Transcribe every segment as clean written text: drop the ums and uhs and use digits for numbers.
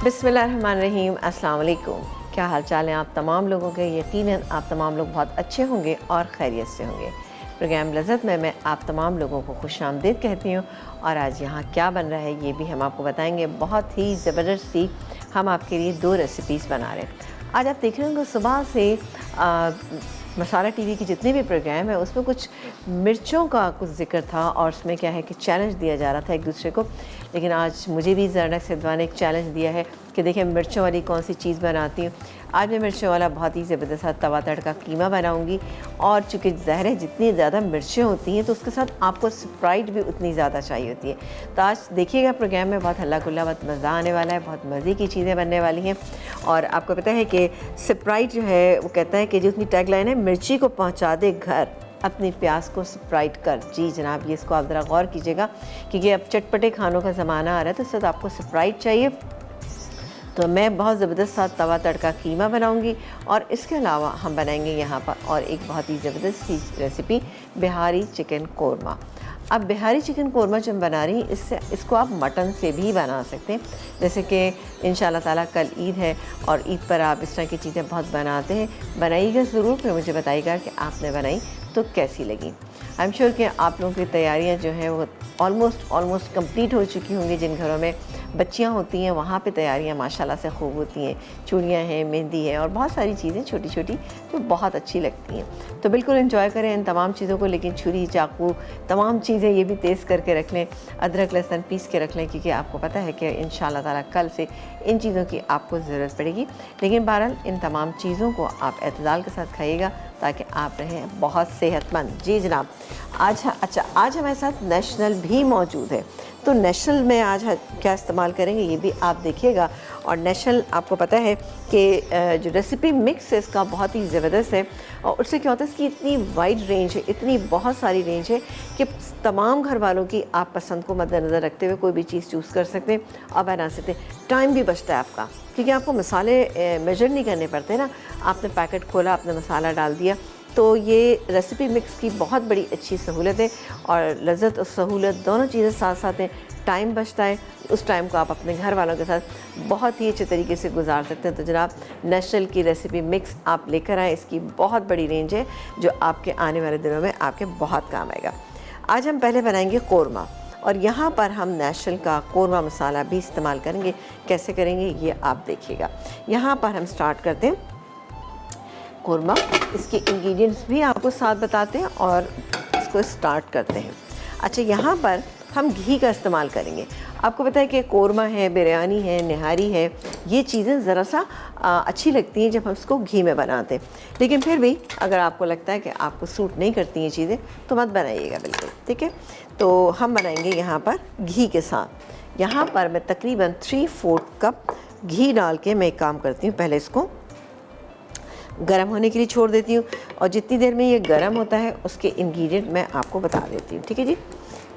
बिस्मिल्लाहिर्रहमानिर्रहीम, अस्सलाम वालेकुम। क्या हाल चाल है आप तमाम लोगों के। यकीनन आप तमाम लोग बहुत अच्छे होंगे और खैरियत से होंगे। प्रोग्राम लज़्ज़त में मैं आप तमाम लोगों को खुशामदीद कहती हूँ। और आज यहाँ क्या बन रहा है ये भी हम आपको बताएंगे। बहुत ही ज़बरदस्त सी हम आपके लिए 2 रेसिपीज़ बना रहे हैं। आज आप देख रहे होंगे सुबह से मसाला टीवी की जितने भी प्रोग्राम है उसमें कुछ मिर्चों का कुछ ज़िक्र था और उसमें क्या है कि चैलेंज दिया जा रहा था एक दूसरे को। लेकिन आज मुझे भी ज़रनक सिद्धवा ने एक चैलेंज दिया है कि देखिए मिर्चों वाली कौन सी चीज़ बनाती हूँ। आज मैं मिर्चों वाला बहुत ही ज़बरदस्त तवा तड़का कीमा बनाऊँगी। और चूँकि ज़ाहिर है जितनी ज़्यादा मिर्चें होती हैं तो उसके साथ आपको स्प्राइट भी उतनी ज़्यादा चाहिए होती है। तो आज देखिएगा प्रोग्राम में बहुत हल्ला गुल्ला, बहुत मज़ा आने वाला है, बहुत मज़े की चीज़ें बनने वाली हैं। और आपको पता है कि स्प्राइट जो है वो कहता है कि जो उसकी टैगलाइन है, मिर्ची को पहुँचा दे घर, अपनी प्यास को स्प्राइट कर। जी जनाब, ये इसको आप ज़रा गौर कीजिएगा क्योंकि अब चटपटे खानों का ज़माना आ रहा है तो इससे तो आपको स्प्राइट चाहिए। तो मैं बहुत ज़बरदस्त सा तवा तड़का कीमा बनाऊंगी। और इसके अलावा हम बनाएंगे यहाँ पर और एक बहुत ही ज़बरदस्त सी रेसिपी, बिहारी चिकन कोरमा। अब बिहारी चिकन कोरमा जो हम बना रही हैं इसको आप मटन से भी बना सकते हैं। जैसे कि इंशाल्लाह ताला कल ईद है और ईद पर आप इस तरह की चीज़ें बहुत बनाते हैं। बनाइएगा ज़रूर, फिर मुझे बताइएगा कि आपने बनाई तो कैसी लगी। आई एम श्योर कि आप लोगों की तैयारियां जो हैं वो ऑलमोस्ट कंप्लीट हो चुकी होंगी। जिन घरों में बच्चियां होती हैं वहाँ पे तैयारियां माशाल्लाह से खूब होती हैं। चूड़ियाँ हैं, मेहंदी है और बहुत सारी चीज़ें छोटी छोटी जो बहुत अच्छी लगती हैं। तो बिल्कुल एंजॉय करें इन तमाम चीज़ों को। लेकिन छुरी चाकू तमाम चीज़ें ये भी तेज़ करके रख लें, अदरक लहसुन पीस के रख लें क्योंकि आपको पता है कि इंशाल्लाह ताला कल से इन चीज़ों की आपको ज़रूरत पड़ेगी। लेकिन बहरहाल इन तमाम चीज़ों को आप एतदाल के साथ खाइएगा ताकि आप रहें बहुत सेहतमंद। जी जनाब, आज हमारे साथ नेशनल भी मौजूद है। तो नेशनल में आज क्या इस्तेमाल करेंगे ये भी आप देखिएगा। और नेशनल आपको पता है कि जो रेसिपी मिक्स है इसका बहुत ही ज़बरदस्त है। और उससे क्या होता है, इसकी इतनी वाइड रेंज है, इतनी बहुत सारी रेंज है कि तमाम घर वालों की आप पसंद को मद्देनज़र रखते हुए कोई भी चीज़ चूज़ कर सकते हैं और बना सकते हैं। टाइम भी बचता है आपका क्योंकि आपको मसाले मेजर नहीं करने पड़ते ना। आपने पैकेट खोला, आपने मसाला डाल दिया। तो ये रेसिपी मिक्स की बहुत बड़ी अच्छी सहूलत है। और लज़्ज़त और सहूलत दोनों चीज़ें साथ साथ हैं। टाइम बचता है, उस टाइम को आप अपने घर वालों के साथ बहुत ही अच्छे तरीके से गुजार सकते हैं। तो जनाब, नेशनल की रेसिपी मिक्स आप लेकर आएँ। इसकी बहुत बड़ी रेंज है जो आपके आने वाले दिनों में आपके बहुत काम आएगा। आज हम पहले बनाएंगे कोरमा और यहाँ पर हम नेशनल का कोरमा मसाला भी इस्तेमाल करेंगे। कैसे करेंगे ये आप देखिएगा। यहाँ पर हम स्टार्ट करते हैं कोरमा। इसके इंग्रेडिएंट्स भी आपको साथ बताते हैं और इसको स्टार्ट करते हैं। अच्छा, यहाँ पर हम घी का इस्तेमाल करेंगे। आपको पता है कि कोरमा है, बिरयानी है, निहारी है, ये चीज़ें ज़रा सा अच्छी लगती हैं जब हम इसको घी में बनाते हैं। लेकिन फिर भी अगर आपको लगता है कि आपको सूट नहीं करती ये चीज़ें तो मत बनाइएगा, बिल्कुल ठीक है। तो हम बनाएंगे यहाँ पर घी के साथ। यहाँ पर मैं तकरीबन 3/4 कप घी डाल के मैं एक काम करती हूँ, पहले इसको गरम होने के लिए छोड़ देती हूँ। और जितनी देर में ये गरम होता है उसके इंग्रेडिएंट मैं आपको बता देती हूँ, ठीक है जी।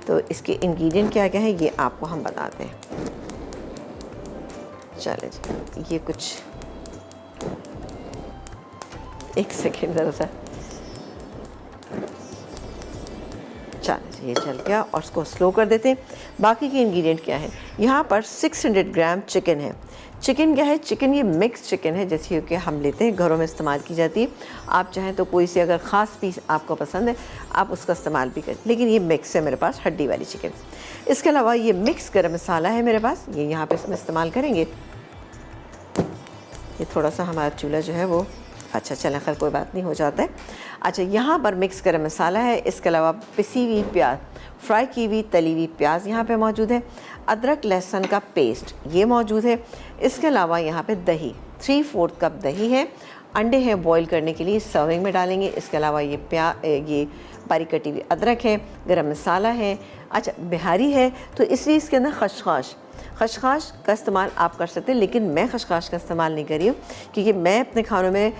तो इसके इंग्रेडिएंट क्या क्या है ये आपको हम बताते हैं। चले जी, ये कुछ एक सेकेंड ज़रा सा, चले जी, ये चल गया और इसको स्लो कर देते हैं। बाकी के इंग्रेडिएंट क्या है, यहाँ पर 600 ग्राम चिकन है। चिकन क्या है, चिकन ये मिक्स चिकन है जैसे कि हम लेते हैं, घरों में इस्तेमाल की जाती है। आप चाहें तो कोई से अगर ख़ास पीस आपको पसंद है आप उसका इस्तेमाल भी करें, लेकिन ये मिक्स है मेरे पास, हड्डी वाली चिकन। इसके अलावा ये मिक्स गरम मसाला है मेरे पास, ये यहाँ पे इसमें इस्तेमाल करेंगे। ये थोड़ा सा हमारा चूल्हा जो है वो अच्छा चलें, खैर कोई बात नहीं, हो जाता है। अच्छा, यहाँ पर मिक्स गरम मसाला है। इसके अलावा पिसी हुई प्याज, फ्राई की हुई तली हुई प्याज यहाँ पे मौजूद है। अदरक लहसुन का पेस्ट ये मौजूद है। इसके अलावा यहाँ पे दही, 3/4 कप दही है। अंडे हैं बॉईल करने के लिए, सर्विंग में डालेंगे। इसके अलावा ये बारीक कटी हुई अदरक है, गरम मसाला है। अच्छा, बिहारी है तो इसलिए इसके अंदर खशखाश का इस्तेमाल आप कर सकते हैं, लेकिन मैं खशखाश का इस्तेमाल नहीं कर रही हूँ क्योंकि मैं अपने खानों में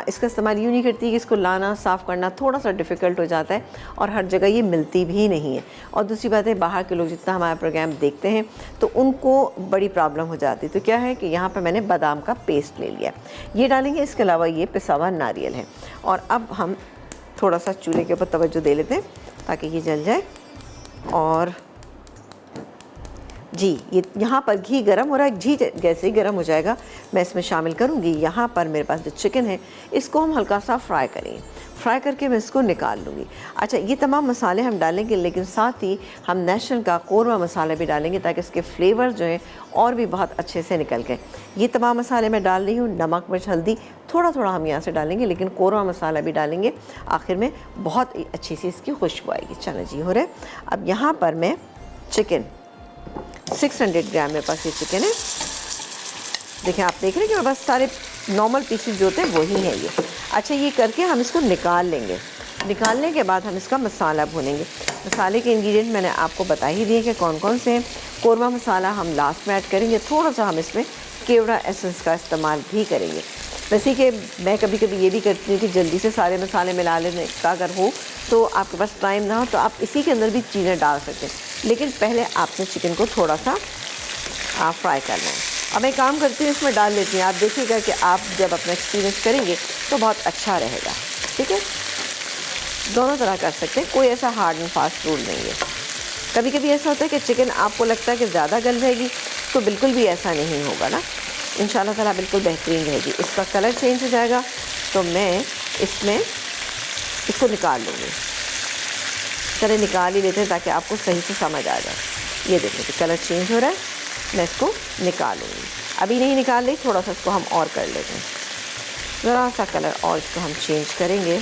इसका इस्तेमाल यूँ नहीं करती कि इसको लाना साफ़ करना थोड़ा सा डिफ़िकल्ट हो जाता है और हर जगह ये मिलती भी नहीं है। और दूसरी बात है, बाहर के लोग जितना हमारा प्रोग्राम देखते हैं तो उनको बड़ी प्रॉब्लम हो जाती है। तो क्या है कि यहाँ पर मैंने बादाम का पेस्ट ले लिया, ये डालेंगे। इसके अलावा ये पिसा हुआ नारियल है। और अब हम थोड़ा सा चूल्हे के ऊपर तवज्जो दे लेते हैं ताकि ये जल जाए। और जी, ये यहाँ पर घी गरम हो रहा है। घी जैसे ही गरम हो जाएगा मैं इसमें शामिल करूँगी। यहाँ पर मेरे पास जो चिकन है इसको हम हल्का सा फ्राई करेंगे। फ्राई करके मैं इसको निकाल लूँगी। अच्छा, ये तमाम मसाले हम डालेंगे, लेकिन साथ ही हम नेशनल का कोरमा मसाला भी डालेंगे ताकि इसके फ्लेवर जो हैं और भी बहुत अच्छे से निकल गए। ये तमाम मसाले मैं डाल रही हूँ। नमक, मिर्च, हल्दी थोड़ा थोड़ा हम यहाँ से डालेंगे, लेकिन कोरमा मसाला भी डालेंगे आखिर में, बहुत अच्छी सी इसकी खुशबू आएगी। चलो जी, हो रहा है। अब यहाँ पर मैं चिकन 600 ग्राम मेरे पास ये चिकन है। देखिए, आप देख रहे हैं कि मेरे पास सारे नॉर्मल पीसेस जो होते हैं वही है ये। अच्छा, ये करके हम इसको निकाल लेंगे। निकालने के बाद हम इसका मसाला भूनेंगे। मसाले के इंग्रेडिएंट मैंने आपको बता ही दिए कि कौन कौन से हैं। कोरमा मसाला हम लास्ट में ऐड करेंगे। थोड़ा सा हम इसमें केवड़ा एसेंस का इस्तेमाल भी करेंगे। वैसे कि मैं कभी कभी ये भी करती हूँ कि जल्दी से सारे मसाले मिला लेने का अगर हो तो आपके पास टाइम ना हो तो आप इसी के अंदर भी चीज़ें डाल सकते हैं, लेकिन पहले आपने चिकन को थोड़ा सा फ्राई करना है। अब मैं काम करती हूँ, इसमें डाल लेती हूँ। आप देखिएगा कि आप जब अपना एक्सपीरियंस करेंगे तो बहुत अच्छा रहेगा। ठीक है, दोनों तरह कर सकते हैं, कोई ऐसा हार्ड एंड फास्ट रूल नहीं है। कभी कभी ऐसा होता है कि चिकन आपको लगता है कि ज़्यादा गल रहेगी, तो बिल्कुल भी ऐसा नहीं होगा ना, इंशाल्लाह ताला बिल्कुल बेहतरीन रहेगी। इसका कलर चेंज हो जाएगा तो मैं इसमें इसको निकाल लूँगी। चले निकाल ही लेते हैं ताकि आपको सही से समझ आ जाए। ये देखिए कि कलर चेंज हो रहा है, मैं इसको निकालूँगी। अभी नहीं निकाल रही, थोड़ा सा इसको हम और कर लेते हैं, ज़रा सा कलर और इसको हम चेंज करेंगे।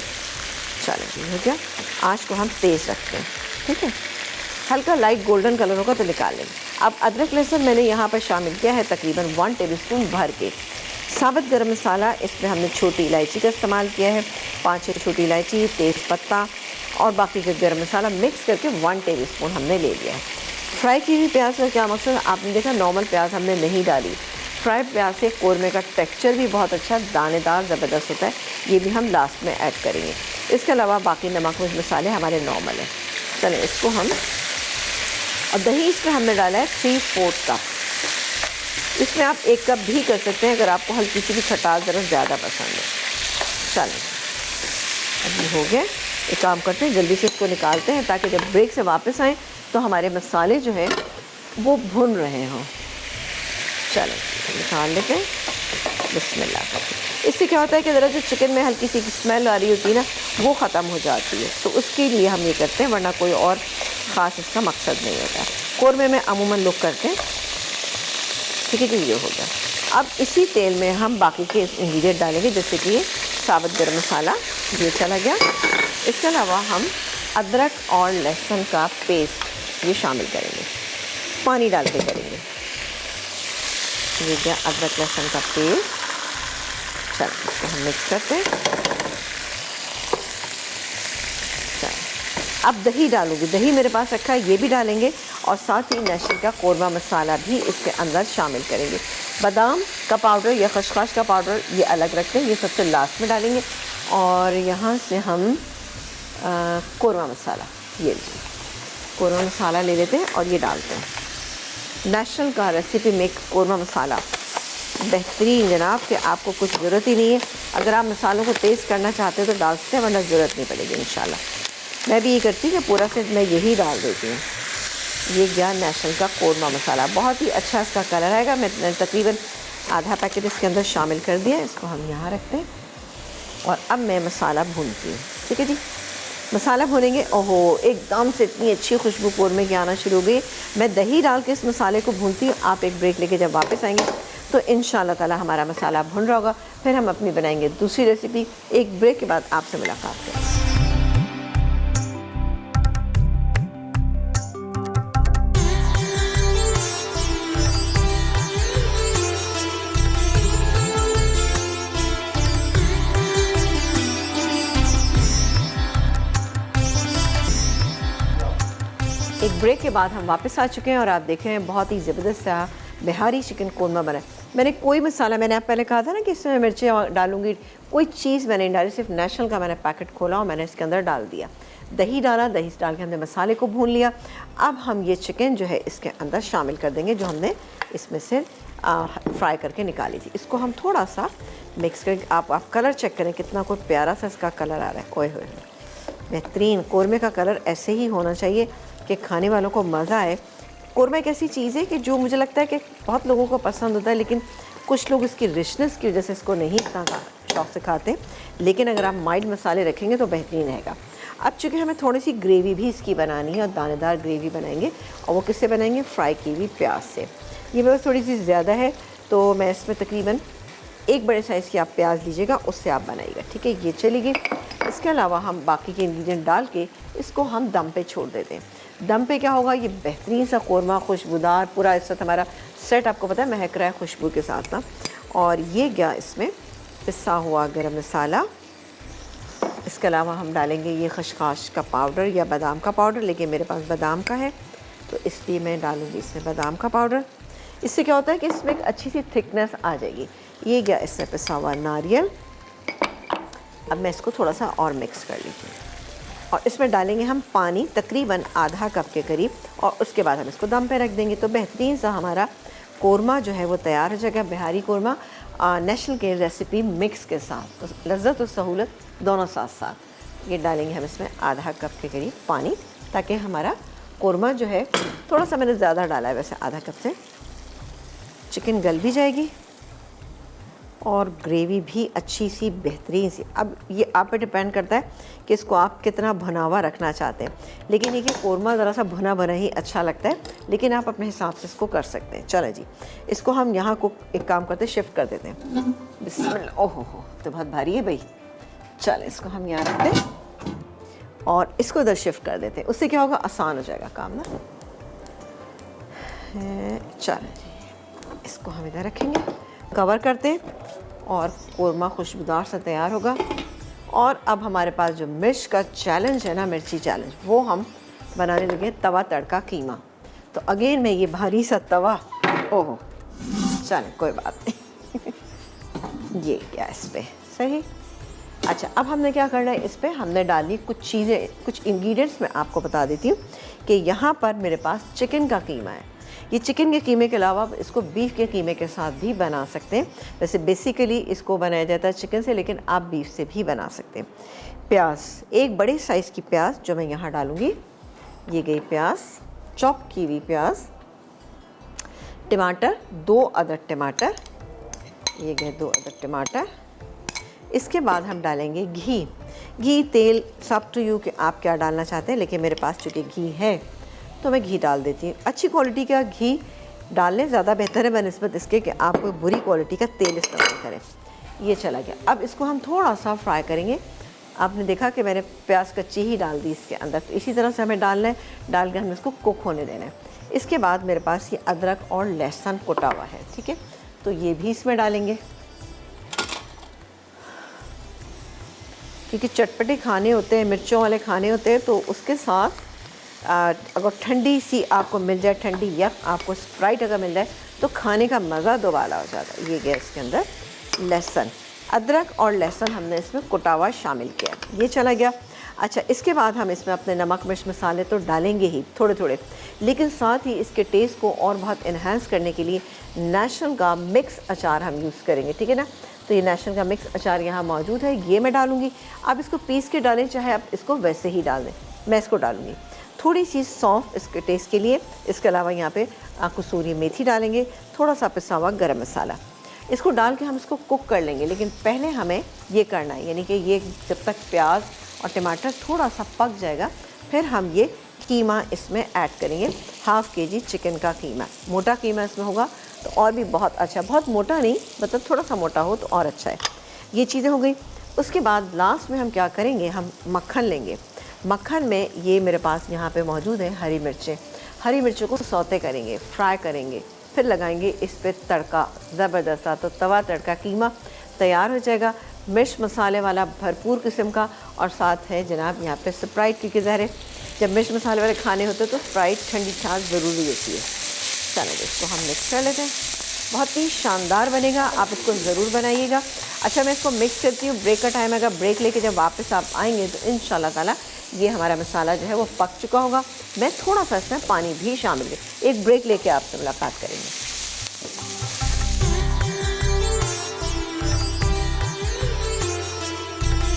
चलो, हो गया। आँच को हम तेज़ रखते हैं। ठीक है, हल्का लाइट गोल्डन कलर होगा तो निकाल लेंगे। अब अदरक लहसुन मैंने यहाँ पर शामिल किया है तकरीबन 1 टेबलस्पून भर के। साबुत गरम मसाला, इसमें हमने छोटी इलायची का इस्तेमाल किया है, 5-6 छोटी इलायची, तेज़पत्ता और बाकी का गरम मसाला मिक्स करके 1 टेबलस्पून हमने ले लिया है। फ्राई की हुई प्याज का क्या मकसद है, आपने देखा नॉर्मल प्याज हमने नहीं डाली। फ्राई प्याज से कौरमे का टेक्सचर भी बहुत अच्छा दानेदार ज़बरदस्त होता है। ये भी हम लास्ट में ऐड करेंगे। इसके अलावा बाकी नमक मिर्च मसाले हमारे नॉर्मल हैं। चलें, इसको हम, और दही इसमें हमने डाला है 3/4 कप। इसमें आप 1 कप भी कर सकते हैं अगर आपको हल्की सी भी खटास ज़रा ज़्यादा पसंद है। चलें, अभी हो गया। एक काम करते हैं, जल्दी से इसको निकालते हैं ताकि जब ब्रेक से वापस आएँ तो हमारे मसाले जो हैं वो भुन रहे हों। चलें, निकाल लेते हैं। बिस्मिल्लाह। इससे क्या होता है कि ज़रा जो चिकन में हल्की सी स्मेल आ रही होती है ना, वो ख़त्म हो जाती है, तो उसके लिए हम ये करते हैं, वरना कोई और ख़ास इसका मकसद नहीं होता। कौरमे में अमूमन लोग करते हैं। ठीक है जी, ये हो गया। अब इसी तेल में हम बाकी के इंग्रेडिएंट डालेंगे, जैसे कि ये साबुत गरम मसाला, ये चला गया। इसके अलावा हम अदरक और लहसुन का पेस्ट ये शामिल करेंगे, पानी डाल के करेंगे। ये क्या, अदरक लहसुन का पेस्ट। चलो, इसको हम मिक्स करते हैं। चलो, अब दही डालूंगी। दही मेरे पास रखा है, ये भी डालेंगे, और साथ ही नेशनल का कोरमा मसाला भी इसके अंदर शामिल करेंगे। बादाम का पाउडर या खसखस का पाउडर ये अलग रखते हैं, ये सबसे लास्ट में डालेंगे। और यहाँ से हम कोरमा मसाला, ये कोरमा मसाला ले लेते हैं और ये डालते हैं। नेशनल का रेसिपी मेक कोरमा मसाला बेहतरीन जनाब, कि आपको कुछ ज़रूरत ही नहीं है। अगर आप मसालों को तेज़ करना चाहते हो तो डाल सकते हैं, वरना ज़रूरत नहीं पड़ेगी इंशाल्लाह। मैं भी ये करती हूँ कि पूरा सेट मैं यही डाल देती हूँ। ये गया नेशनल का कोरमा मसाला, बहुत ही अच्छा इसका कलर आएगा। मैं तकरीबन आधा पैकेट इसके अंदर शामिल कर दिया। इसको हम यहाँ रखते हैं और अब मैं मसाला भूनती हूँ। ठीक है जी, मसाला भूनेंगे। ओहो, एकदम से इतनी अच्छी खुशबू कोरमे की आना शुरू हो गई। मैं दही डाल के इस मसाले को भूनती हूँ। आप एक ब्रेक लेके जब वापस आएंगे तो इंशाल्लाह ताला हमारा मसाला भुन रहा होगा। फिर हम अपनी बनाएंगे दूसरी रेसिपी। एक ब्रेक के बाद आपसे मुलाकात करें। एक ब्रेक के बाद हम वापस आ चुके हैं और आप देख रहे हैं बहुत ही ज़बरदस्त सा बिहारी चिकन कोरमा बना है। मैंने कोई मसाला, मैंने आप पहले कहा था ना कि इसमें मिर्चें डालूंगी, कोई चीज़ मैंने नहीं डाली, सिर्फ नेशनल का मैंने पैकेट खोला और मैंने इसके अंदर डाल दिया। दही डाला, दही से डाल के हमने मसाले को भून लिया। अब हम ये चिकन जो है इसके अंदर शामिल कर देंगे जो हमने इसमें से फ्राई करके निकाली थी। इसको हम थोड़ा सा मिक्स करके, आप कलर चेक करें कितना कोई प्यारा सा इसका कलर आ रहा है। ओए होए, बेहतरीन। कोरमे का कलर ऐसे ही होना चाहिए कि खाने वालों को मज़ा आए। कौरमा एक ऐसी चीज़ है कि जो मुझे लगता है कि बहुत लोगों को पसंद होता है, लेकिन कुछ लोग इसकी रिचनेस की वजह से इसको नहीं इतना शौक से खाते। लेकिन अगर आप माइल्ड मसाले रखेंगे तो बेहतरीन रहेगा। अब चूँकि हमें थोड़ी सी ग्रेवी भी इसकी बनानी है और दानेदार ग्रेवी बनाएंगे, और वो किससे बनाएंगे? फ्राई की हुई प्याज से। ये मेरे थोड़ी सी ज़्यादा है तो मैं इसमें तकरीबन एक बड़े साइज़ की आप प्याज लीजिएगा, उससे आप बनाइएगा, ठीक है। ये चलेगी। इसके अलावा हम बाकी के इंग्रेडिएंट डाल के इसको हम दम पे छोड़ देते हैं। दम पे क्या होगा? ये बेहतरीन सा कौरमा खुशबूदार पूरा इस वक्त हमारा सेट आपको पता है महक रहा है खुशबू के साथ ना। और ये गया इसमें पिसा हुआ गरम मसाला। इसके अलावा हम डालेंगे ये खसखस का पाउडर या बादाम का पाउडर, लेकिन मेरे पास बादाम का है तो इसलिए मैं डालूँगी इसमें बादाम का पाउडर। इससे क्या होता है कि इसमें एक अच्छी सी थिकनेस आ जाएगी। ये गया इसमें पिसा हुआ नारियल। अब मैं इसको थोड़ा सा और मिक्स कर लीजिए और इसमें डालेंगे हम पानी तकरीबन आधा कप के करीब, और उसके बाद हम इसको दम पे रख देंगे। तो बेहतरीन सा हमारा कौरमा जो है वो तैयार हो जाएगा। बिहारी कौरमा नेशनल के रेसिपी मिक्स के साथ, तो लज्जत और सहूलत दोनों साथ साथ। ये डालेंगे हम इसमें आधा कप के करीब पानी, ताकि हमारा कौरमा जो है, थोड़ा सा मैंने ज़्यादा डाला है वैसे आधा कप से, चिकन गल भी जाएगी और ग्रेवी भी अच्छी सी बेहतरीन सी। अब ये आप पे डिपेंड करता है कि इसको आप कितना भुना हुआ रखना चाहते हैं, लेकिन ये कि कौरमा ज़रा सा भुना भुना ही अच्छा लगता है, लेकिन आप अपने हिसाब से इसको कर सकते हैं। चलो जी, इसको हम यहाँ को एक काम करते हैं, शिफ्ट कर देते हैं। बिस्मिल्लाह। ओहो हो, तो बहुत भारी है भाई। चल इसको हम यहाँ रखते हैं और इसको इधर शिफ्ट कर देते हैं। उससे क्या होगा? आसान हो जाएगा काम ना। चलो जी, इसको हम इधर रखेंगे, कवर करते हैं और कौरमा खुशबूदार सा तैयार होगा। और अब हमारे पास जो मिर्च का चैलेंज है ना, मिर्ची चैलेंज, वो हम बनाने लगे तवा तड़का कीमा। तो अगेन मैं ये भारी सा तवा, ओहो चलें कोई बात नहीं। ये क्या इस पर सही। अच्छा, अब हमने क्या करना है, इस पर हमने डाली कुछ चीज़ें, कुछ इंग्रेडिएंट्स मैं आपको बता देती हूँ कि यहाँ पर मेरे पास चिकन का कीमा है। ये चिकन के कीमे के अलावा आप इसको बीफ के कीमे के साथ भी बना सकते हैं। वैसे बेसिकली इसको बनाया जाता है चिकन से, लेकिन आप बीफ से भी बना सकते हैं। प्याज, एक बड़े साइज़ की प्याज जो मैं यहाँ डालूँगी, ये गई प्याज, चॉप की हुई प्याज। टमाटर, 2 अदद टमाटर, ये गए 2 अदद टमाटर। इसके बाद हम डालेंगे घी, तेल, सब टू यू कि आप क्या डालना चाहते हैं, लेकिन मेरे पास चूँकि घी है तो मैं घी डाल देती हूँ। अच्छी क्वालिटी का घी डालने ज़्यादा बेहतर है बनस्बत इसके कि आप कोई बुरी क्वालिटी का तेल इस्तेमाल करें। ये चला गया। अब इसको हम थोड़ा सा फ्राई करेंगे। आपने देखा कि मैंने प्याज कच्ची ही डाल दी इसके अंदर, तो इसी तरह से हमें डालना है, डाल के हमें इसको कुक होने देना है। इसके बाद मेरे पास ये अदरक और लहसुन कुटा हुआ है, ठीक है, तो ये भी इसमें डालेंगे। क्योंकि चटपटे खाने होते हैं, मिर्चों वाले खाने होते हैं, तो उसके साथ अगर ठंडी सी आपको मिल जाए, ठंडी या आपको स्प्राइट अगर मिल जाए, तो खाने का मज़ा दोबारा हो जाता है। ये गया इसके अंदर लहसुन, अदरक और लहसुन हमने इसमें कुटा हुआ शामिल किया, ये चला गया। अच्छा, इसके बाद हम इसमें अपने नमक मिर्च मसाले तो डालेंगे ही थोड़े थोड़े, लेकिन साथ ही इसके टेस्ट को और बहुत इन्हांस करने के लिए नेशनल का मिक्स अचार हम यूज़ करेंगे, ठीक है ना। तो ये नेशनल का मिक्स अचार यहाँ मौजूद है, ये मैं डालूँगी। आप इसको पीस के डालें, चाहे आप इसको वैसे ही डाल दें, मैं इसको डालूँगी। थोड़ी सी सौंफ इसके टेस्ट के लिए। इसके अलावा यहाँ पे कसूरी मेथी डालेंगे, थोड़ा सा पिसा हुआ गरम मसाला। इसको डाल के हम इसको कुक कर लेंगे, लेकिन पहले हमें ये करना है, यानी कि ये जब तक प्याज और टमाटर थोड़ा सा पक जाएगा, फिर हम ये कीमा इसमें ऐड करेंगे। 1/2 kg चिकन का कीमा, मोटा कीमा इसमें होगा तो और भी बहुत अच्छा, बहुत मोटा नहीं, मतलब थोड़ा सा मोटा हो तो और अच्छा है। ये चीज़ें हो गई। उसके बाद लास्ट में हम क्या करेंगे, हम मक्खन लेंगे। मक्खन में ये मेरे पास यहाँ पे मौजूद है हरी मिर्चें। हरी मिर्चों को सौते करेंगे, फ्राई करेंगे, फिर लगाएंगे इस पे तड़का ज़बरदस्त सा, तो तवा तड़का कीमा तैयार हो जाएगा। मिर्च मसाले वाला भरपूर किस्म का, और साथ है जनाब यहाँ पे स्प्राइट, क्योंकि ज़ाहिर है जब मिर्च मसाले वाले खाने होते हैं तो स्प्राइट ठंडी छाछ ज़रूरी होती है। चलो इसको हम मिक्स कर लेते हैं, बहुत ही शानदार बनेगा, आप इसको ज़रूर बनाइएगा। अच्छा, मैं इसको मिक्स करती हूँ, ब्रेक का टाइम आएगा, ब्रेक लेके जब वापस आप आएंगे तो इंशाल्लाह ताला ये हमारा मसाला जो है वो पक चुका होगा। मैं थोड़ा सा इसमें पानी भी शामिल है। एक ब्रेक लेके आपसे मुलाकात करेंगे।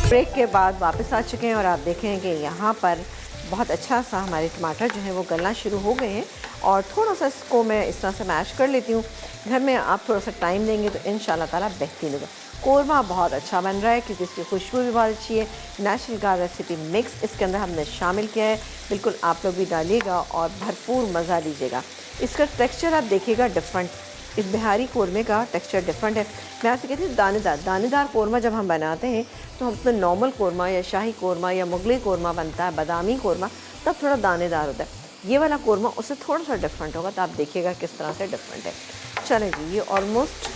ब्रेक के बाद वापस आ चुके हैं और आप देखें कि यहाँ पर बहुत अच्छा सा हमारे टमाटर जो है वो गलना शुरू हो गए हैं और थोड़ा सा इसको मैं इस तरह से मैश कर लेती हूँ। घर में आप थोड़ा सा टाइम देंगे तो इंशाल्लाह ताला बेहतरीन होगा। कोरमा बहुत अच्छा बन रहा है क्योंकि इसकी खुशबू भी बहुत अच्छी है। नेशनल का रेसिपी मिक्स इसके अंदर हमने शामिल किया है। बिल्कुल आप लोग भी डालिएगा और भरपूर मज़ा लीजिएगा। इसका टेक्स्चर आप देखिएगा डिफरेंट, इस बिहारी कोरमे का टेक्सचर डिफरेंट है। मैं आपसे कहती हूँ दानेदार कोरमा जब हम बनाते हैं तो हम उसमें नॉर्मल कोरमा या शाही कोरमा या मुगली कोरमा बनता है, बादामी कोरमा, तब थोड़ा दानेदार होता है। ये वाला कोरमा उससे थोड़ा सा डिफरेंट होगा, तो आप देखिएगा किस तरह से डिफरेंट है। चलें जी, ये ऑलमोस्ट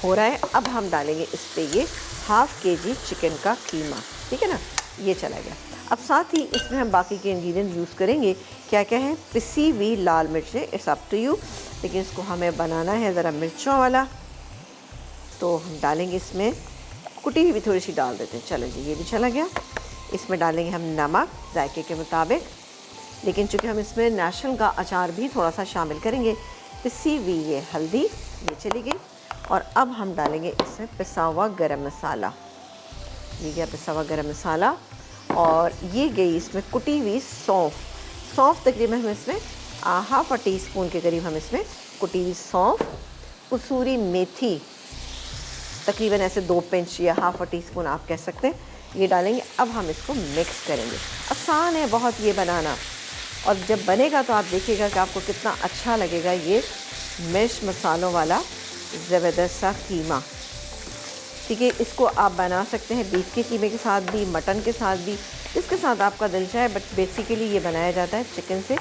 हो रहा है। अब हम डालेंगे इस पर ये हाफ़ kg चिकन का कीमा, ठीक है ना, ये चला गया। अब साथ ही इसमें हम बाकी के इंग्रेडिएंट यूज़ करेंगे। क्या क्या है? पिसी हुई लाल मिर्चें, इट्स अप टू यू, लेकिन इसको हमें बनाना है ज़रा मिर्चों वाला, तो हम डालेंगे इसमें कुटी हुई भी थोड़ी सी डाल देते हैं। चलो जी, ये भी चला गया। इसमें डालेंगे हम नमक जायके के मुताबिक, लेकिन चूँकि हम इसमें नेशनल का अचार भी थोड़ा सा शामिल करेंगे। पिसी हुई ये हल्दी, ये चली गई। और अब हम डालेंगे इसमें पिसा हुआ गरम मसाला, ये गया पिसा हुआ गरम मसाला। और ये गई इसमें कुटी हुई सौंफ तकरीबन हम इसमें हाफ़ टी स्पून के करीब हम इसमें कुटी हुई सौंफ, कसूरी मेथी तकरीबन ऐसे 2 पिंच या हाफ़ टी स्पून आप कह सकते हैं, ये डालेंगे। अब हम इसको मिक्स करेंगे। आसान है बहुत ये बनाना, और जब बनेगा तो आप देखिएगा कि आपको कितना अच्छा लगेगा ये मिर्च मसालों वाला ज़बरदस्त सा कीमा। ठीक है, इसको आप बना सकते हैं बीफ के कीमे के साथ भी, मटन के साथ भी, इसके साथ आपका दिल चाहे, बट बेसिकली ये बनाया जाता है चिकन से।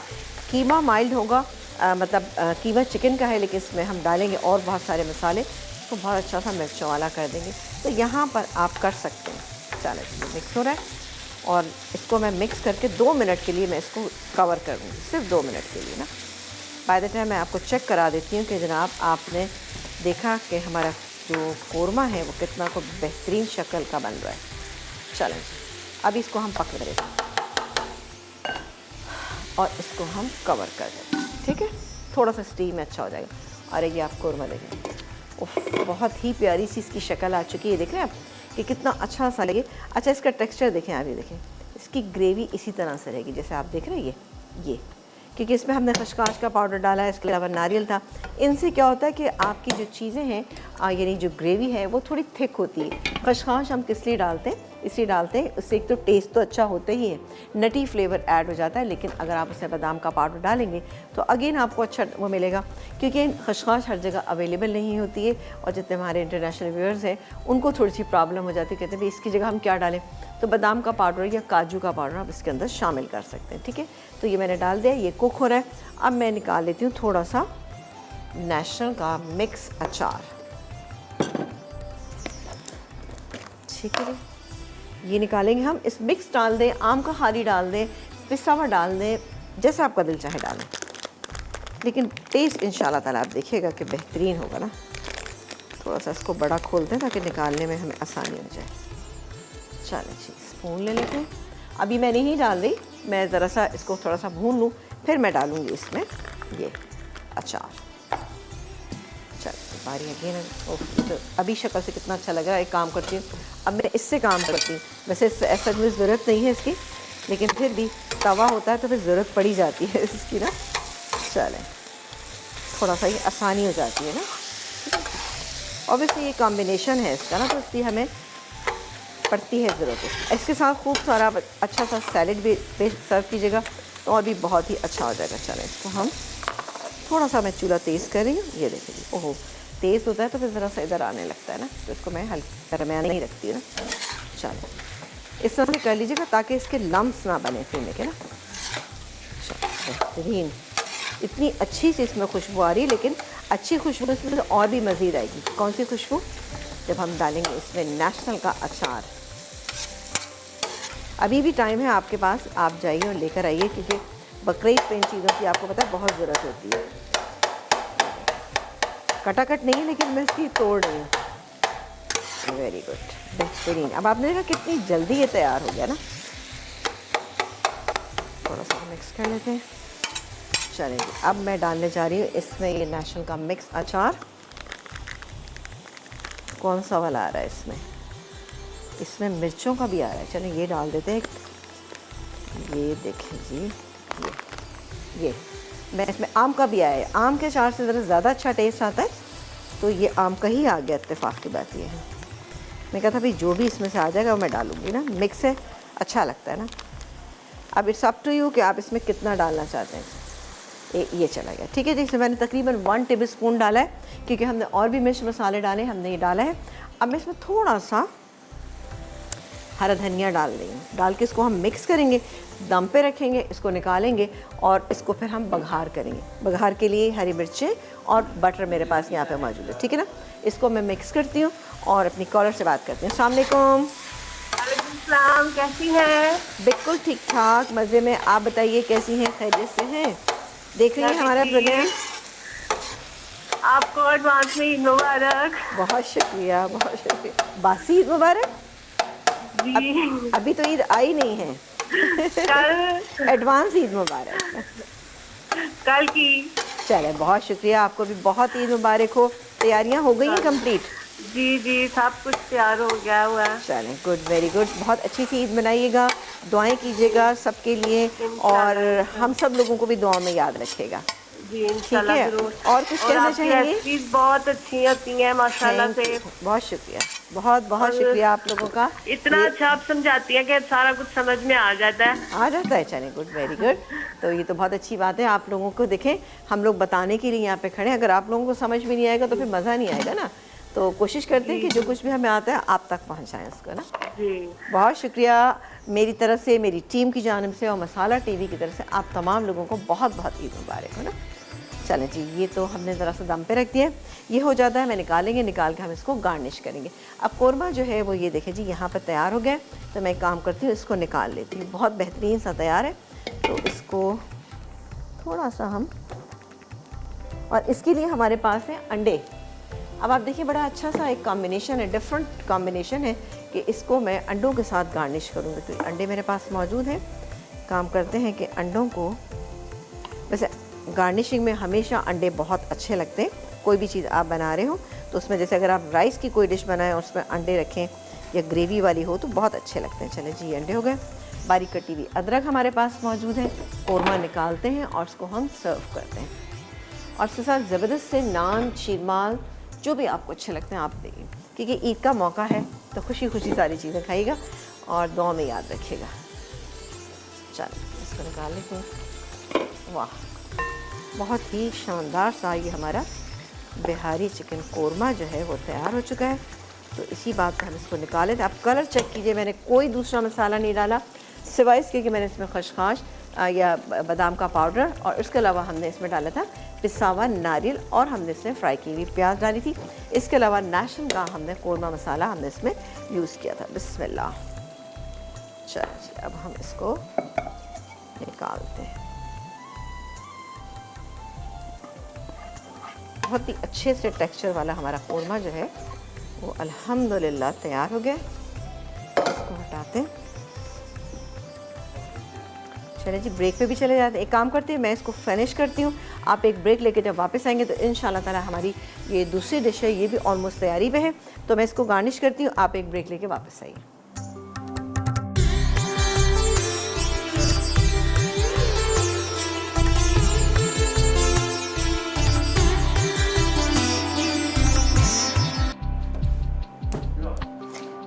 कीमा माइल्ड होगा, कीमा चिकन का है, लेकिन इसमें हम डालेंगे और बहुत सारे मसाले, तो बहुत अच्छा सा मिर्चों वाला कर देंगे। तो यहाँ पर आप कर सकते हैं। चलो, मिक्स हो रहा है और इसको मैं मिक्स करके 2 मिनट के लिए मैं इसको कवर करूँगी, सिर्फ 2 मिनट के लिए ना। बाय द टाइम मैं आपको चेक करा देती हूँ कि जनाब आपने देखा कि हमारा जो कोरमा है वो कितना को बेहतरीन शक्ल का बन रहा है। चलें, अब इसको हम पकड़ देते हैं और इसको हम कवर कर देते हैं, ठीक है। थोड़ा सा स्टीम अच्छा हो जाएगा। और ये आप कोरमा देखें, उफ, बहुत ही प्यारी सी इसकी शक्ल आ चुकी है। देख रहे हैं आप कि कितना अच्छा सा लगे। अच्छा, इसका टेक्सचर देखें, आप ये देखें, इसकी ग्रेवी इसी तरह से रहेगी जैसे आप देख रहे हैं ये, क्योंकि इसमें हमने खशखाश का पाउडर डाला है, इसके अलावा नारियल था। इनसे क्या होता है कि आपकी जो चीज़ें हैं, यानी जो ग्रेवी है वो थोड़ी थिक होती है। खशखाश हम किस लिए डालते हैं? इसलिए डालते हैं, उससे एक तो टेस्ट तो अच्छा होता ही है, नटी फ्लेवर ऐड हो जाता है, लेकिन अगर आप उसमें बादाम का पाउडर डालेंगे तो अगेन आपको अच्छा वो मिलेगा, क्योंकि खशखाश हर जगह अवेलेबल नहीं होती है। और जितने हमारे इंटरनेशनल व्यूअर्स हैं उनको थोड़ी सी प्रॉब्लम हो जाती है, कहते हैं भाई इसकी जगह हम क्या डालें, तो बादाम का पाउडर या काजू का पाउडर आप इसके अंदर शामिल कर सकते हैं, ठीक है। तो ये मैंने डाल दिया, ये कुक हो रहा है। अब मैं निकाल लेती हूँ थोड़ा सा नेशनल का मिक्स अचार, ठीक है जी। ये निकालेंगे हम, इस मिक्स डाल दें, आम का खाली डाल दें, पिसा हुआ डाल दें, जैसा आपका दिल चाहे डालें, लेकिन टेस्ट इंशाल्लाह ताला आप देखिएगा कि बेहतरीन होगा ना। थोड़ा सा इसको बड़ा खोलते हैं ताकि निकालने में हमें आसानी हो जाए। चलें जी, स्पून ले लेते हैं। अभी मैं नहीं डाल रही, मैं ज़रा सा इसको थोड़ा सा भून लूँ, फिर मैं डालूँगी इसमें ये अचार। चल, बारी अगेन, तो अभी शक्ल से कितना अच्छा लग रहा है। एक काम करती हूँ, अब मैं इससे काम करती हूँ। वैसे ऐसा मुझे ज़रूरत नहीं है इसकी, लेकिन फिर भी तवा होता है तो फिर ज़रूरत पड़ी जाती है इसकी ना। चलें, थोड़ा सा ये आसानी हो जाती है ना। ऑब्वियसली ये कॉम्बिनेशन है इसका ना, तो इसलिए हमें पड़ती है ज़रूरत। इसके साथ खूब सारा अच्छा सा सैलेड भी सर्व कीजिएगा तो और भी बहुत ही अच्छा हो जाएगा। चलें, इसको हम थोड़ा सा, मैं चूल्हा तेज़ कर रही हूँ, ये देखिए, ओहो तेज़ होता है तो फिर ज़रा सा इधर आने लगता है ना, तो इसको मैं हल्का दरमियान नहीं रखती है ना। चलो, इस तरह से कर लीजिएगा ताकि इसके लम्स ना बने कीमे के ना। चलो, बेहतरीन, इतनी अच्छी सी इसमें खुशबू आ रही है, लेकिन अच्छी खुशबू इसमें तो और भी मज़ीद आएगी। कौन सी खुशबू? जब हम डालेंगे इसमें नेशनल का अचार। अभी भी टाइम है आपके पास, आप जाइए और लेकर आइए, क्योंकि बकरीद पे इन चीज़ों की आपको पता है बहुत ज़रूरत होती है। कटाकट नहीं है, लेकिन मैं इसकी तोड़ रही हूँ। वेरी गुड, बेहतरीन। अब आपने देखा कितनी जल्दी ये तैयार हो गया ना। थोड़ा सा मिक्स कर लेते हैं। चलेंगे, अब मैं डालने जा रही हूँ इसमें ये नेशनल का मिक्स अचार। कौन सा वाला आ रहा है इसमें? इसमें मिर्चों का भी आ रहा है। चलें, ये डाल देते हैं, ये देखें जी, ये मैं इसमें आम का भी आया है। आम के अचार से ज़रा ज़्यादा अच्छा टेस्ट आता है, तो ये आम का ही आ गया। इत्तेफाक की बात ये है, मैं कहा था भाई जो भी इसमें से आ जाएगा वो मैं डालूँगी ना, मिक्स है, अच्छा लगता है ना। अब इट्स अप टू यू कि आप इसमें कितना डालना चाहते हैं। ये चला गया, ठीक है जी। इसमें मैंने तकरीबन 1 टेबलस्पून डाला है, क्योंकि हमने और भी मिर्च मसाले डाले, हमने ये डाला है। अब मैं इसमें थोड़ा सा हरा धनिया डाल देंगे, डाल के इसको हम मिक्स करेंगे, दम पे रखेंगे, इसको निकालेंगे और इसको फिर हम बघार करेंगे। बघार के लिए हरी मिर्चें और बटर मेरे पास यहाँ पे मौजूद है, ठीक है ना। इसको मैं मिक्स करती हूँ और अपनी कॉलर से बात करती हूँ। अस्सलाम वालेकुम। वालेकुम, कैसी हैं? बिल्कुल ठीक ठाक, मज़े में। आप बताइए कैसी हैं, खैरियत से हैं? देख रही हैं हमारा प्रोग्राम? आपको एडवांस में ईद मुबारक। बहुत शुक्रिया, बहुत शुक्रिया। बासी ईद मुबारक। जी अभी तो ईद आई नहीं है। कल एडवांस ईद मुबारक। कल की। चले, बहुत शुक्रिया, आपको भी बहुत ईद मुबारक हो। तैयारियां हो गई हैं कंप्लीट? जी सब कुछ तैयार हो गया हुआ है। चलें, गुड, वेरी गुड। बहुत अच्छी सी ईद मनाइएगा, दुआएं कीजिएगा सबके लिए, और हम सब लोगों को भी दुआ में याद रखेगा। जी इंशाल्लाह जरूर। और कुछ कहना चाहेंगे? रेसिपीज बहुत अच्छी होती हैं माशाल्लाह से। बहुत शुक्रिया, बहुत बहुत शुक्रिया आप लोगों का। इतना अच्छा आप समझाती हैं कि सारा कुछ समझ में आ जाता है। आ जाता है, चलें, गुड, वेरी गुड। तो ये तो बहुत अच्छी बात है। आप लोगों को देखें, हम लोग बताने के लिए यहाँ पे खड़े हैं। अगर आप लोगों को समझ में नहीं आएगा तो फिर मज़ा नहीं आएगा ना। तो कोशिश करते हैं कि जो कुछ भी हमें आता है आप तक पहुँचाएँ उसको ना। जी बहुत शुक्रिया मेरी तरफ से, मेरी टीम की जानिब से और मसाला टीवी की तरफ से आप तमाम लोगों को बहुत बहुत ईद मुबारक हो ना। चलें जी, ये तो हमने ज़रा सा दम पे रख दिया है, ये हो जाता है, मैं निकालेंगे, निकाल के हम इसको गार्निश करेंगे। अब कौरमा जो है वो ये देखें जी यहाँ पर तैयार हो गया। तो मैं काम करती हूँ, इसको निकाल लेती हूँ। बहुत बेहतरीन सा तैयार है। तो इसको थोड़ा सा हम, और इसके लिए हमारे पास है अंडे। अब आप देखिए, बड़ा अच्छा सा एक कॉम्बिनेशन है, डिफरेंट कॉम्बिनेशन है कि इसको मैं अंडों के साथ गार्निश करूँगी। तो अंडे मेरे पास मौजूद हैं। काम करते हैं कि अंडों को, वैसे गार्निशिंग में हमेशा अंडे बहुत अच्छे लगते हैं। कोई भी चीज़ आप बना रहे हो तो उसमें, जैसे अगर आप राइस की कोई डिश बनाएं और उसमें अंडे रखें या ग्रेवी वाली हो तो बहुत अच्छे लगते हैं। चले जी, अंडे हो गए। बारीक कटी हुई अदरक हमारे पास मौजूद है। कौरमा निकालते हैं और उसको हम सर्व करते हैं, और उसके साथ ज़बरदस्त से नान, शीरमाल, जो भी आपको अच्छे लगते हैं आप देंगे, क्योंकि ईद का मौका है तो खुशी खुशी सारी चीज़ें खाइएगा और दुआ में याद रखिएगा। चलो इसको निकाल लेते हैं। वाह, बहुत ही शानदार सा ये हमारा बिहारी चिकन कौरमा जो है वो तैयार हो चुका है। तो इसी बात पे हम इसको निकालें। आप कलर चेक कीजिए, मैंने कोई दूसरा मसाला नहीं डाला सिवाय इसके कि मैंने इसमें खसखस या बादाम का पाउडर, और इसके अलावा हमने इसमें डाला था पिसा हुआ नारियल, और हमने इसमें फ्राई की हुई प्याज डाली थी। इसके अलावा नेशनल का हमने कौरमा मसाला हमने इसमें यूज़ किया था। बिस्मिल्लाह। चलिए अब हम इसको निकालते हैं। बहुत ही अच्छे से टेक्सचर वाला हमारा कौरमा जो है वो अल्हम्दुलिल्लाह तैयार हो गया। इसको हटाते हैं। चलिए जी, ब्रेक पे भी चले जाते हैं। एक काम करती हूँ, मैं इसको फिनिश करती हूँ, आप एक ब्रेक लेके जब वापस आएंगे तो इंशाल्लाह ताला हमारी ये दूसरी डिश है, ये भी ऑलमोस्ट तैयारी पे है। तो मैं इसको गार्निश करती हूँ, आप एक ब्रेक लेके वापस आइए।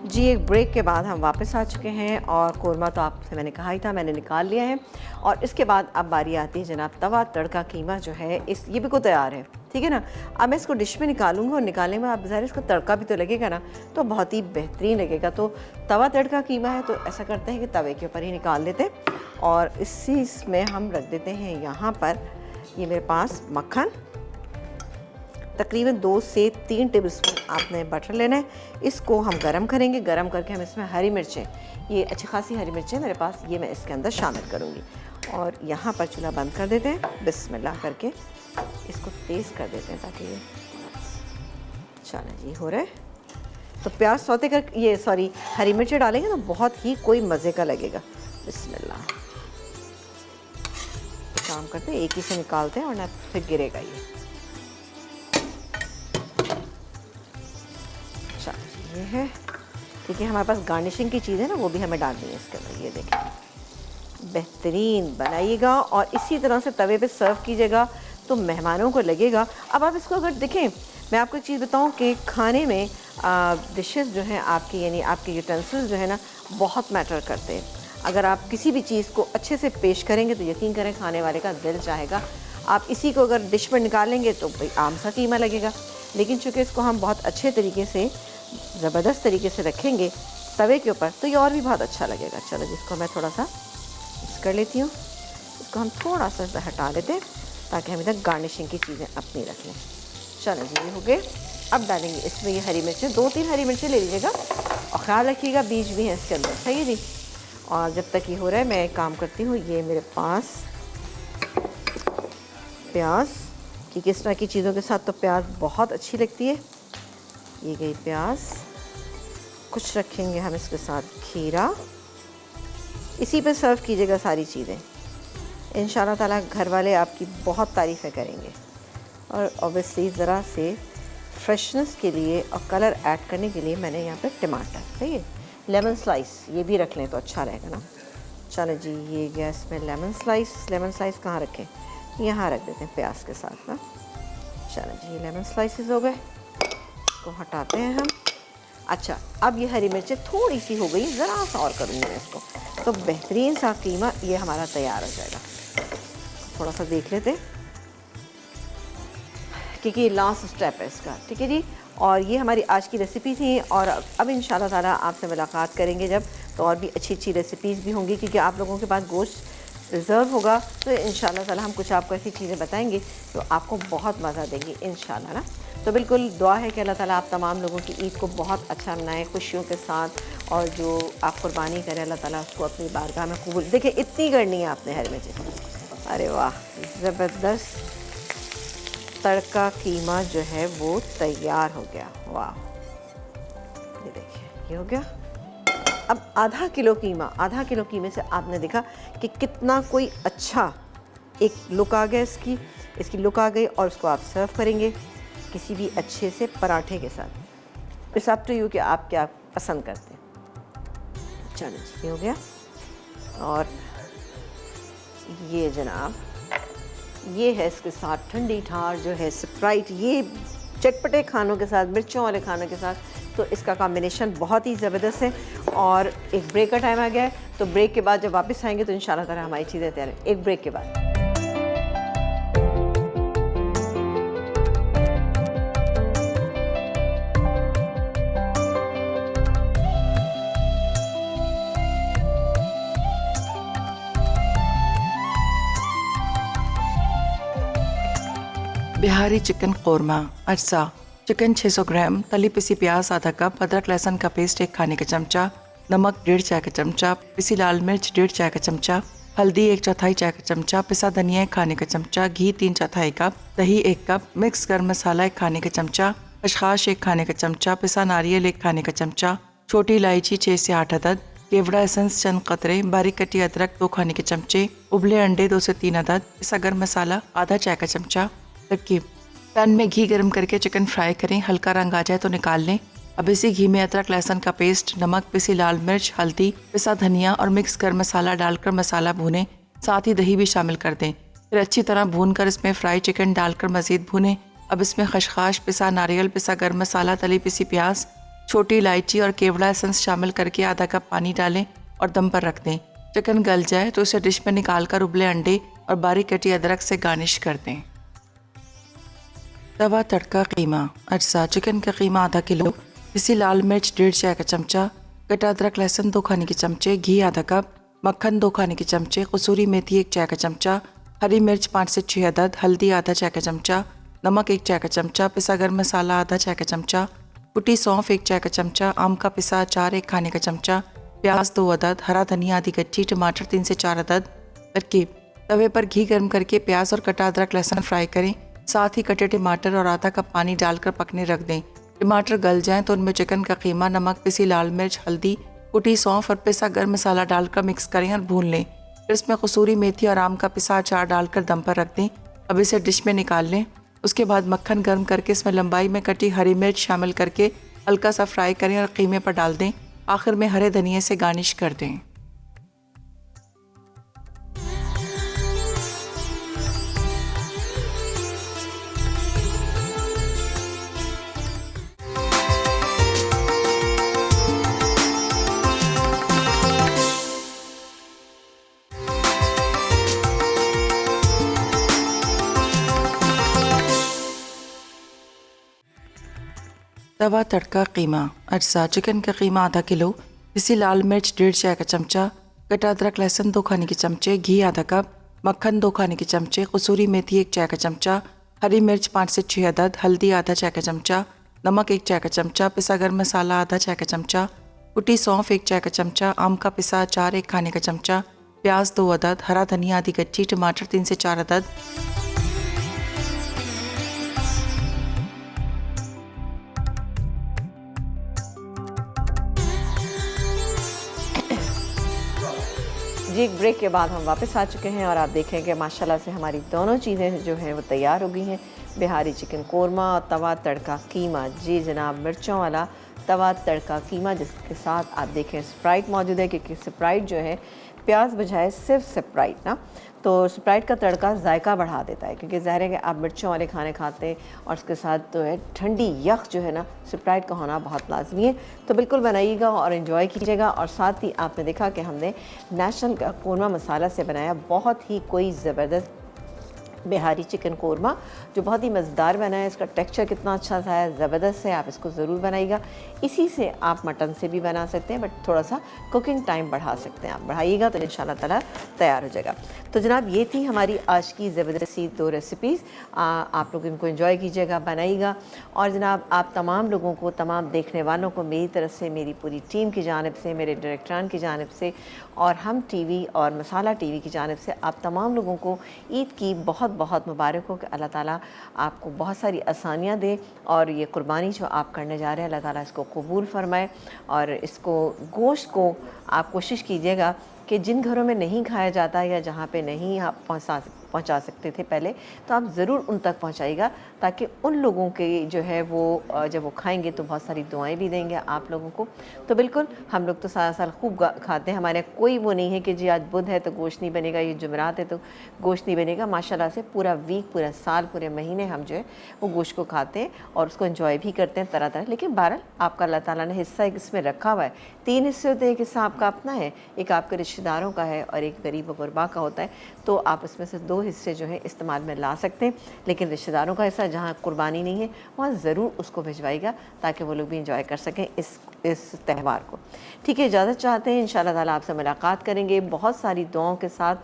जी, एक ब्रेक के बाद हम वापस आ चुके हैं, और कौरमा तो आपसे मैंने कहा ही था, मैंने निकाल लिया है। और इसके बाद अब बारी आती है जनाब तवा तड़का कीमा जो है, इस ये भी को तैयार है, ठीक है ना। अब मैं इसको डिश में निकालूंगा, और निकालने में आप ज़ाहिर इसको तड़का भी तो लगेगा ना, तो बहुत ही बेहतरीन लगेगा। तो तवा तड़का कीमा है, तो ऐसा करते हैं कि तवे के ऊपर ही निकाल लेते हैं, और इसी इसमें हम रख देते हैं यहाँ पर, ये मेरे पास मक्खन, तकरीबन 2 से 3 टेबलस्पून आपने बटर लेना है। इसको हम गरम करेंगे, गरम करके हम इसमें हरी मिर्चें, ये अच्छी खासी हरी मिर्चें मेरे पास, ये मैं इसके अंदर शामिल करूँगी। और यहाँ पर चूल्हा बंद कर देते हैं, बिस्मिल्लाह करके इसको तेज़ कर देते हैं ताकि ये, चलें जी, हो रहा है। तो प्याज सौते कर, ये सॉरी हरी मिर्चें डालेंगे तो बहुत ही कोई मज़े का लगेगा। बिस्मिल्लाह। काम करते हैं, एक ही से निकालते हैं वरना फिर गिरेगा ये। ये है, ठीक है। हमारे पास गार्निशिंग की चीज़ है ना, वो भी हमें डालनी है इसके अंदर। ये देखें बेहतरीन बनाइएगा और इसी तरह से तवे पे सर्व कीजिएगा तो मेहमानों को लगेगा। अब आप इसको अगर देखें, मैं आपको एक चीज़ बताऊं कि खाने में डिशेस जो हैं आपकी, यानी आपके यूटेंसिल्स जो है ना, बहुत मैटर करते हैं। अगर आप किसी भी चीज़ को अच्छे से पेश करेंगे तो यकीन करें खाने वाले का दिल चाहेगा। आप इसी को अगर डिश में निकालेंगे तो भाई आम सा कीमा लगेगा, लेकिन चूँकि इसको हम बहुत अच्छे तरीके से, ज़बरदस्त तरीके से रखेंगे तवे के ऊपर तो ये और भी बहुत अच्छा लगेगा। चलो जिसको मैं थोड़ा सा मिक्स कर लेती हूँ, इसको हम थोड़ा सा हटा लेते हैं ताकि हम इधर गार्निशिंग की चीज़ें अपनी रख लें। चलो जी, ये हो गए। अब डालेंगे इसमें ये हरी मिर्चें, 2-3 हरी मिर्चें ले लीजिएगा और ख़्याल रखिएगा बीज भी हैं इसके अंदर, सही है जी। और जब तक ये हो रहा है मैं एक काम करती हूँ, ये मेरे पास प्याज कि किस तरह की चीज़ों के साथ तो प्याज बहुत अच्छी लगती है। ये गई प्याज, कुछ रखेंगे हम इसके साथ खीरा, इसी पे सर्व कीजिएगा सारी चीज़ें। इंशाल्लाह ताला घर वाले आपकी बहुत तारीफ़ें करेंगे। और ऑब्वियसली ज़रा से फ्रेशनेस के लिए और कलर ऐड करने के लिए मैंने यहाँ पे टमाटर, सही है, लेमन स्लाइस ये भी रख लें तो अच्छा रहेगा ना। चलो जी, ये गैस में लेमन स्लाइस कहाँ रखें, यहाँ रख देते हैं प्याज के साथ ना। चलो जी, ये लेमन स्लाइसेस हो गए, इसको हटाते हैं हम। अच्छा, अब ये हरी मिर्चें थोड़ी सी हो गई, ज़रा सा और करूँगी मैं इसको, तो बेहतरीन सा कीमा ये हमारा तैयार हो जाएगा। थोड़ा सा देख लेते हैं क्योंकि ये लास्ट स्टेप है इसका, ठीक है जी। और ये हमारी आज की रेसिपी थी और अब इंशाल्लाह ताला आपसे मुलाकात करेंगे जब, तो और भी अच्छी अच्छी रेसिपीज़ भी होंगी क्योंकि आप लोगों के पास गोश्त रिज़र्व होगा, तो इंशाल्लाह ताला हम कुछ आपको ऐसी चीज़ें बताएंगे तो आपको बहुत मज़ा देंगी इंशाल्लाह ना। तो बिल्कुल दुआ है कि अल्लाह ताला आप तमाम लोगों की ईद को बहुत अच्छा मनाए खुशियों के साथ, और जो आप कुर्बानी करें अल्लाह ताला उसको अपनी बारगाह में कबूल। देखिए इतनी करनी है आपने हरी मिर्चें, अरे वाह, ज़बरदस्त तड़का कीमा जो है वो तैयार हो गया। वाह, ये देखिए ये हो गया। अब आधा किलो कीमे से आपने देखा कि कितना कोई अच्छा एक लुक आ गया, इसकी लुक आ गई। और उसको आप सर्व करेंगे किसी भी अच्छे से पराठे के साथ। इट्स अप टू यू कि आप क्या पसंद करते हैं। चलो ये हो गया। और ये जनाब, ये है इसके साथ ठंडी ठार जो है स्प्राइट, ये चटपटे खानों के साथ, मिर्चों वाले खानों के साथ तो इसका कॉम्बिनेशन बहुत ही ज़बरदस्त है। और एक ब्रेक का टाइम आ गया है, तो ब्रेक के बाद जब वापस आएंगे तो इंशाल्लाह ताला हमारी चीज़ें तैयार हैं। एक ब्रेक के बाद बिहारी चिकन कौरमा। अज्जा: चिकन 600 ग्राम, तली पिसी प्याज आधा कप, अदरक लहसुन का पेस्ट 1 खाने का चमचा, नमक 1.5 चाय का चमचा, पिसी लाल मिर्च 1.5 चाय का चमचा, हल्दी 1/4 चाय का चमचा, पिसा धनिया 1 खाने का चमचा, घी 3/4 कप, दही 1 कप, मिक्स गर्म मसाला 1 खाने का चमचा, खसखस 1 खाने का चमचा, पिसा नारियल 1 खाने का चमचा, छोटी इलायची 6 से 8 अदद, केवड़ा एसेंस चंद कतरे, बारीक कटी अदरक 2 खाने के चमचे, उबले अंडे 2 से 3 अदद, पिसा गर्म मसाला आधा चाय का चमचा। तरकीब: पैन में घी गर्म करके चिकन फ्राई करें, हल्का रंग आ जाए तो निकाल लें। अब इसी घी में अदरक लहसुन का पेस्ट, नमक, पिसी लाल मिर्च, हल्दी, पिसा धनिया और मिक्स गर्म मसाला डालकर मसाला भूनें, साथ ही दही भी शामिल कर दें। फिर अच्छी तरह भूनकर इसमें फ्राई चिकन डालकर मज़ीद भूनें। अब इसमें खसखस, पिसा नारियल, पिसा गर्म मसाला, तली पिसी प्याज, छोटी इलायची और केवड़ा एसेंस शामिल करके आधा कप पानी डालें और दम पर रख दें। चिकन गल जाए तो उसे डिश में निकाल कर उबले अंडे और बारीक कटी अदरक से गार्निश कर दें। तवा तड़का कीमा। अज्जा: चिकन का कीमा आधा किलो, पिसी लाल मिर्च 1.5 चाय का चमचा, कटा अदरक लहसुन 2 खाने के चमचे, घी आधा कप, मक्खन 2 खाने के चमचे, कसूरी मेथी 1 चाय का चमचा, हरी मिर्च 5 से 6 अदद, हल्दी आधा चाय का चमचा, नमक 1 चाय का चमचा, पिसा गर्म मसाला आधा चाय का चमचा, कुटी सौंफ 1 चाय का चमचा, आम का पिसा अचार 1 खाने का चमचा, प्याज 2 अदद, हरा धनिया आधी कच्ची, टमाटर 3 से 4 अदद। तरकीब: तवे पर घी गर्म करके प्याज और कटा अदरक लहसुन फ्राई करें, साथ ही कटे टमाटर और आधा कप पानी डालकर पकने रख दें। टमाटर गल जाएं तो उनमें चिकन का कीमा, नमक, पिसी लाल मिर्च, हल्दी, कुटी सौंफ और पिसा गर्म मसाला डालकर मिक्स करें और भून लें। फिर इसमें कसूरी मेथी और आम का पिसा अचार डालकर दम पर रख दें। अब इसे डिश में निकाल लें। उसके बाद मक्खन गर्म करके इसमें लंबाई में कटी हरी मिर्च शामिल करके हल्का सा फ्राई करें और कीमे पर डाल दें। आखिर में हरे धनिए से गार्निश कर दें। तवा तड़का कीमा अज्जा चिकन का कीमा आधा किलो, पिसी लाल मिर्च 1.5 चाय का चमचा, कटा अदरक लहसुन 2 खाने के चमचे, घी आधा कप, मक्खन 2 खाने के चमचे, कसूरी मेथी 1 चाय का चमचा, हरी मिर्च 5 से 6 अदद, हल्दी आधा चाय का चमचा, नमक 1 चाय का चमचा, पिसा गर्म मसाला आधा चाय का चमचा, कुटी सौंफ 1 चाय का चमचा, आम का पिसा अचार 1 खाने का चमचा, प्याज 2 अदद, हरा धनिया आधी कच्ची, टमाटर 3 से 4 अदद। जी एक ब्रेक के बाद हम वापस आ चुके हैं और आप देखें कि माशाल्लाह से हमारी दोनों चीज़ें जो हैं वो तैयार हो गई हैं। बिहारी चिकन कोरमा और तवा तड़का कीमा, जी जनाब, मिर्चों वाला तवा तड़का कीमा, जिसके साथ आप देखें स्प्राइट मौजूद है, क्योंकि स्प्राइट जो है प्याज बजाय सिर्फ स्प्राइट ना, तो स्प्राइट का तड़का जायका बढ़ा देता है, क्योंकि ज़ाहिर है कि आप मिर्चों वाले खाने खाते हैं और उसके साथ तो है ठंडी यख जो है ना, स्प्राइट का होना बहुत लाजमी है। तो बिल्कुल बनाइएगा और इन्जॉय कीजिएगा। और साथ ही आपने देखा कि हमने नेशनल का कोरमा मसाला से बनाया बहुत ही कोई ज़बरदस्त बिहारी चिकन कोरमा, जो बहुत ही मज़ेदार बना है। इसका टेक्सचर कितना अच्छा सा है, ज़बरदस्त है। आप इसको ज़रूर बनाइएगा। इसी से आप मटन से भी बना सकते हैं, बट थोड़ा सा कुकिंग टाइम बढ़ा सकते हैं। आप बढ़ाइएगा तो इंशाल्लाह ताला तैयार हो जाएगा। तो जनाब ये थी हमारी आज की ज़बरदस्ती 2 रेसिपीज़। आप लोग इनको एंजॉय कीजिएगा, बनाइएगा। और जनाब आप तमाम लोगों को, तमाम देखने वालों को मेरी तरफ से, मेरी पूरी टीम की जानिब से, मेरे डायरेक्टरान की जानिब से और हम टीवी और मसाला टीवी की जानिब से आप तमाम लोगों को ईद की बहुत बहुत मुबारक हो कि अल्लाह ताला आपको बहुत सारी आसानियाँ दे और ये कुर्बानी जो आप करने जा रहे हैं अल्लाह ताला इसको कबूल फरमाए। और इसको गोश्त को आप कोशिश कीजिएगा कि जिन घरों में नहीं खाया जाता या जहाँ पे नहीं आप पहुँचा सकते थे पहले, तो आप ज़रूर उन तक पहुँचाइएगा, ताकि उन लोगों के जो है वो जब वो खाएंगे तो बहुत सारी दुआएं भी देंगे आप लोगों को। तो बिल्कुल हम लोग तो सारा साल खूब खाते हैं, हमारे कोई वो नहीं है कि जी आज बुध है तो गोश्त नहीं बनेगा, ये जुमेरात है तो गोश्त नहीं बनेगा। माशाल्लाह से पूरा वीक, पूरा साल, पूरे महीने हम जो है वो गोश्त को खाते हैं और उसको एंजॉय भी करते हैं तरह तरह। लेकिन बहरहाल आपका अल्लाह ताला ने हिस्सा एक इसमें रखा हुआ है। 3 हिस्से होते हैं, एक हिस्सा आपका अपना है, एक आपके रिश्तेदारों का है और एक गरीब व गुरबा का होता है। तो आप उसमें से 2 हिस्से जो हैं इस्तेमाल में ला सकते हैं। लेकिन रिश्तेदारों का हिस्सा जहाँ कुर्बानी नहीं है वहाँ ज़रूर उसको भिजवाइएगा, ताकि वो लोग भी इंजॉय कर सकें इस त्यौहार को। ठीक है, इजाज़त चाहते हैं। इंशाल्लाह ताला आपसे मुलाकात करेंगे बहुत सारी दुआओं के साथ।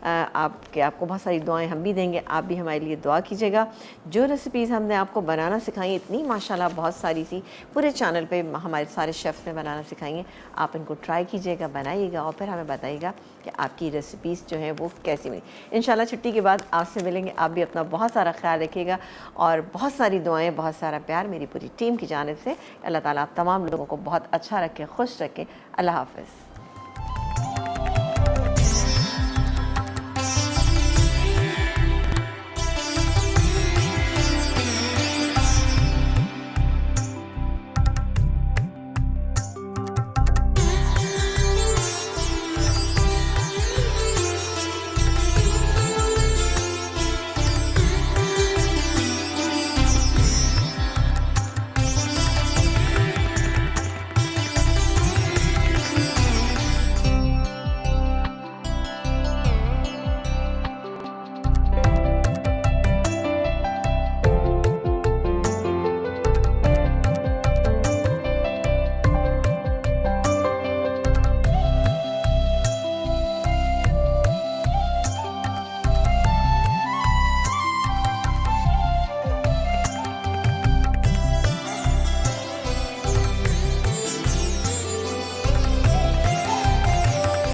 आपको बहुत सारी दुआएं हम भी देंगे, आप भी हमारे लिए दुआ कीजिएगा। जो रेसिपीज़ हमने आपको बनाना सिखाई, इतनी माशाल्लाह बहुत सारी सी पूरे चैनल पे हमारे सारे शेफ़ ने बनाना सिखाएंगे, आप इनको ट्राई कीजिएगा, बनाइएगा और फिर हमें बताइएगा कि आपकी रेसिपीज़ जो हैं वो कैसी मिली। इंशाल्लाह छुट्टी के बाद आपसे मिलेंगे। आप भी अपना बहुत सारा ख्याल रखिएगा और बहुत सारी दुआएं, बहुत सारा प्यार मेरी पूरी टीम की जानिब से। अल्लाह ताला आप तमाम लोगों को बहुत अच्छा रखे, खुश रखे। अल्लाह हाफ़िज़।